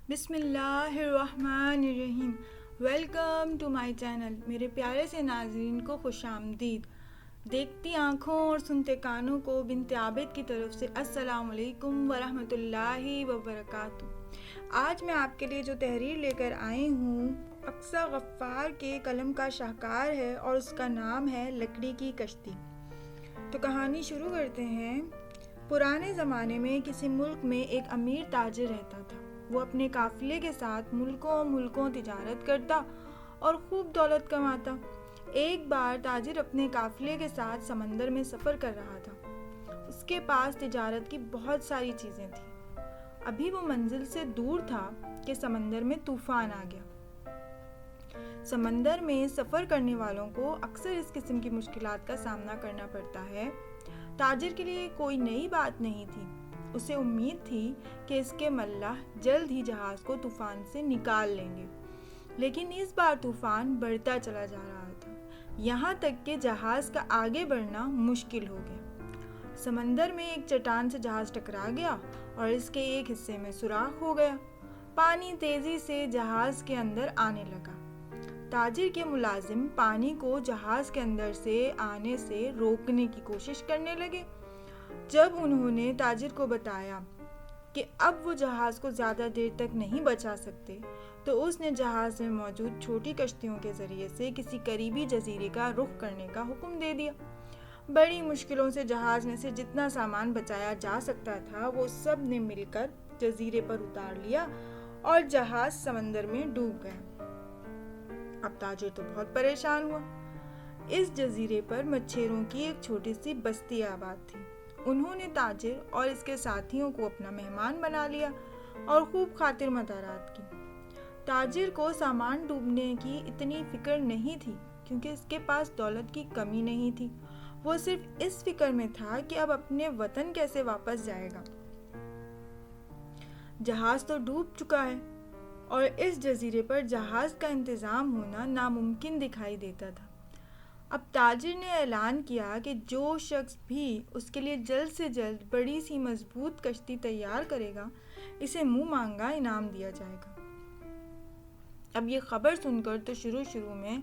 بسم اللہ الرحمن الرحیم۔ Welcome to my channel. میرے پیارے سے ناظرین کو خوش آمدید۔ دیکھتی آنکھوں اور سنتے کانوں کو بنت عابد کی طرف سے السلام علیکم ورحمۃ اللہ وبرکاتہ۔ آج میں آپ کے لیے جو تحریر لے کر آئی ہوں اقصی غفار کے قلم کا شاہکار ہے اور اس کا نام ہے لکڑی کی کشتی۔ تو کہانی شروع کرتے ہیں۔ پرانے زمانے میں کسی ملک میں ایک امیر تاجر رہتا تھا۔ وہ اپنے قافلے کے ساتھ ملکوں تجارت کرتا اور خوب دولت کماتا۔ ایک بار تاجر اپنے قافلے کے ساتھ سمندر میں سفر کر رہا تھا۔ اس کے پاس تجارت کی بہت ساری چیزیں تھیں۔ ابھی وہ منزل سے دور تھا کہ سمندر میں طوفان آ گیا۔ سمندر میں سفر کرنے والوں کو اکثر اس قسم کی مشکلات کا سامنا کرنا پڑتا ہے۔ تاجر کے لیے کوئی نئی بات نہیں تھی۔ اسے امید تھی کہ اس کے ملاح جلد ہی جہاز کو طوفان سے نکال لیں گے، لیکن اس بار طوفان بڑھتا چلا جا رہا تھا، یہاں تک کہ جہاز کا آگے بڑھنا مشکل ہو گیا۔ سمندر میں ایک چٹان سے جہاز ٹکرا گیا اور اس کے ایک حصے میں سوراخ ہو گیا۔ پانی تیزی سے جہاز کے اندر آنے لگا۔ تاجر کے ملازم پانی کو جہاز کے اندر سے آنے سے روکنے کی کوشش کرنے لگے۔ جب انہوں نے تاجر کو بتایا کہ اب وہ جہاز کو زیادہ دیر تک نہیں بچا سکتے، تو اس نے جہاز میں موجود چھوٹی کشتیوں کے ذریعے سے کسی قریبی جزیرے کا رخ کرنے کا حکم دے دیا۔ بڑی مشکلوں سے جہاز میں سے جتنا سامان بچایا جا سکتا تھا وہ سب نے مل کر جزیرے پر اتار لیا اور جہاز سمندر میں ڈوب گیا۔ اب تاجر تو بہت پریشان ہوا۔ اس جزیرے پر مچھیروں کی ایک چھوٹی سی بستی آباد تھی۔ انہوں نے تاجر اور اس کے ساتھیوں کو اپنا مہمان بنا لیا اور خوب خاطر مدارات کی۔ تاجر کو سامان ڈوبنے کی اتنی فکر نہیں تھی کیونکہ اس کے پاس دولت کی کمی نہیں تھی۔ وہ صرف اس فکر میں تھا کہ اب اپنے وطن کیسے واپس جائے گا۔ جہاز تو ڈوب چکا ہے اور اس جزیرے پر جہاز کا انتظام ہونا ناممکن دکھائی دیتا تھا۔ اب تاجر نے اعلان کیا کہ جو شخص بھی اس کے لیے جلد سے جلد بڑی سی مضبوط کشتی تیار کرے گا، اسے منہ مانگا انعام دیا جائے گا۔ اب یہ خبر سن کر تو شروع میں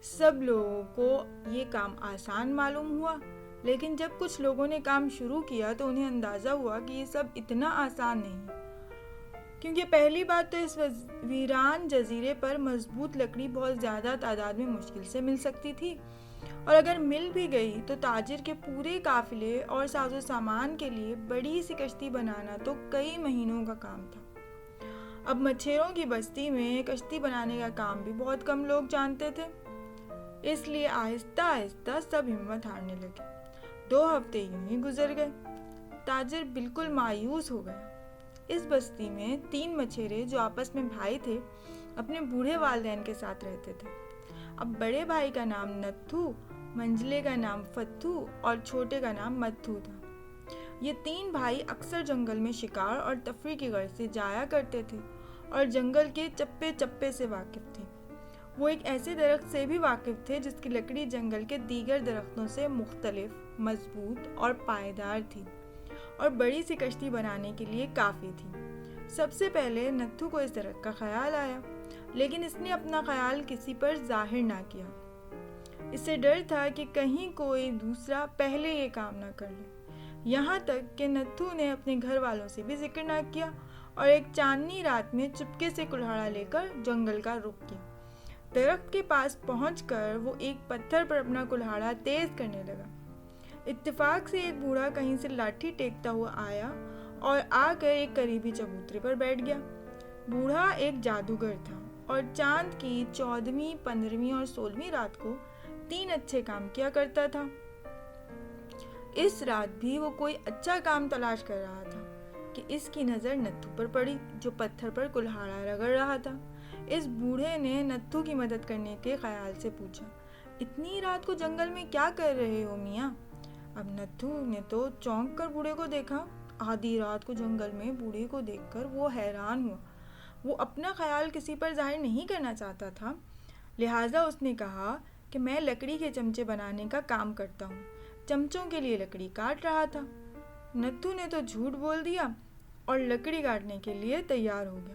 سب لوگوں کو یہ کام آسان معلوم ہوا، لیکن جب کچھ لوگوں نے کام شروع کیا تو انہیں اندازہ ہوا کہ یہ سب اتنا آسان نہیں، کیونکہ پہلی بات تو اس ویران جزیرے پر مضبوط لکڑی بہت زیادہ تعداد میں مشکل سے مل سکتی تھی، اور اگر مل بھی گئی تو تاجر کے پورے قافلے اور ساز و سامان کے لیے بڑی سی کشتی بنانا تو کئی مہینوں کا کام تھا۔ اب مچھیروں کی بستی میں کشتی بنانے کا کام بھی بہت کم لوگ جانتے تھے، اس لیے آہستہ آہستہ سب ہمت ہارنے لگے۔ 2 ہفتے یوں ہی گزر گئے۔ تاجر بالکل مایوس ہو گیا۔ اس بستی میں 3 مچھیرے جو آپس میں بھائی تھے اپنے بوڑھے والدین کے ساتھ رہتے تھے۔ اب بڑے بھائی کا نام نتھو، منجلے کا نام فتھو اور چھوٹے کا نام متھو تھا۔ یہ 3 بھائی اکثر جنگل میں شکار اور تفریح کی غرض سے جایا کرتے تھے اور جنگل کے چپے چپے سے واقف تھے۔ وہ ایک ایسے درخت سے بھی واقف تھے جس کی لکڑی جنگل کے دیگر درختوں سے مختلف، مضبوط اور پائیدار تھی اور بڑی سی کشتی بنانے کے لیے کافی تھی۔ سب سے پہلے نتھو کو اس درخت کا خیال آیا، لیکن اس نے اپنا خیال کسی پر ظاہر نہ کیا۔ اسے ڈر تھا کہ کہیں کوئی دوسرا پہلے یہ کام نہ کر لے، یہاں تک کہ نتھو نے اپنے گھر والوں سے بھی ذکر نہ کیا اور ایک چاندنی رات میں چپکے سے کلہاڑا لے کر جنگل کا رخ کیا۔ درخت کے پاس پہنچ کر وہ ایک پتھر پر اپنا کلہاڑا تیز کرنے لگا۔ اتفاق سے ایک بوڑھا کہیں سے لاٹھی ٹیکتا ہوا آیا اور آ کر ایک قریبی چبوترے پر بیٹھ گیا۔ بوڑھا ایک جادوگر تھا اور چاند کی 14ویں، 15ویں اور 16ویں رات کو 3 اچھے کام کیا کرتا تھا۔ اس رات بھی وہ کوئی اچھا کام تلاش کر رہا تھا کہ اس کی نظر نتھو پر پڑی جو پتھر پر کلہاڑا رگڑ رہا تھا۔ اس بوڑھے نے نتھو کی مدد کرنے کے خیال سے پوچھا، اتنی رات کو جنگل میں کیا کر رہے ہو میاں؟ اب نتھو نے تو چونک کر بوڑھے کو دیکھا۔ آدھی رات کو جنگل میں بوڑھے کو دیکھ کر وہ حیران ہوا۔ وہ اپنا خیال کسی پر ظاہر نہیں کرنا چاہتا تھا، لہٰذا اس نے کہا کہ میں لکڑی کے چمچے بنانے کا کام کرتا ہوں، چمچوں کے لیے لکڑی کاٹ رہا تھا۔ نتھو نے تو جھوٹ بول دیا اور لکڑی کاٹنے کے لیے تیار ہو گیا۔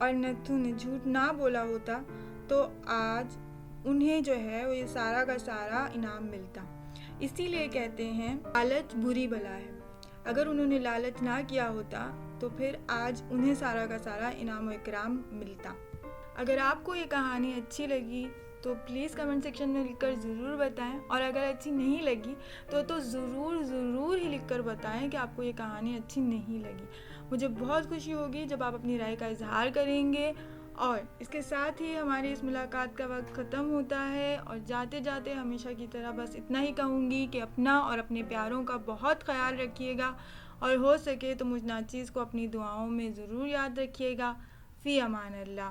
اور نتھو نے جھوٹ نہ بولا ہوتا تو آج انہیں جو ہے وہ یہ سارا کا سارا انعام ملتا۔ اسی لیے کہتے ہیں لالچ بری بلا ہے۔ اگر انہوں نے لالچ نہ کیا ہوتا تو پھر آج انہیں سارا کا سارا انعام و اکرام ملتا۔ اگر آپ کو یہ کہانی اچھی لگی تو پلیز کمنٹ سیکشن میں لکھ کر ضرور بتائیں، اور اگر اچھی نہیں لگی تو ضرور ہی لکھ کر بتائیں کہ آپ کو یہ کہانی اچھی نہیں لگی۔ مجھے بہت خوشی ہوگی جب آپ اپنی رائے کا اظہار کریں گے۔ اور اس کے ساتھ ہی ہماری اس ملاقات کا وقت ختم ہوتا ہے، اور جاتے جاتے ہمیشہ کی طرح بس اتنا ہی کہوں گی کہ اپنا اور اپنے پیاروں کا بہت خیال رکھیے گا، اور ہو سکے تو مجھ ناچیز کو اپنی دعاؤں میں ضرور یاد رکھیے گا۔ فی امان اللہ۔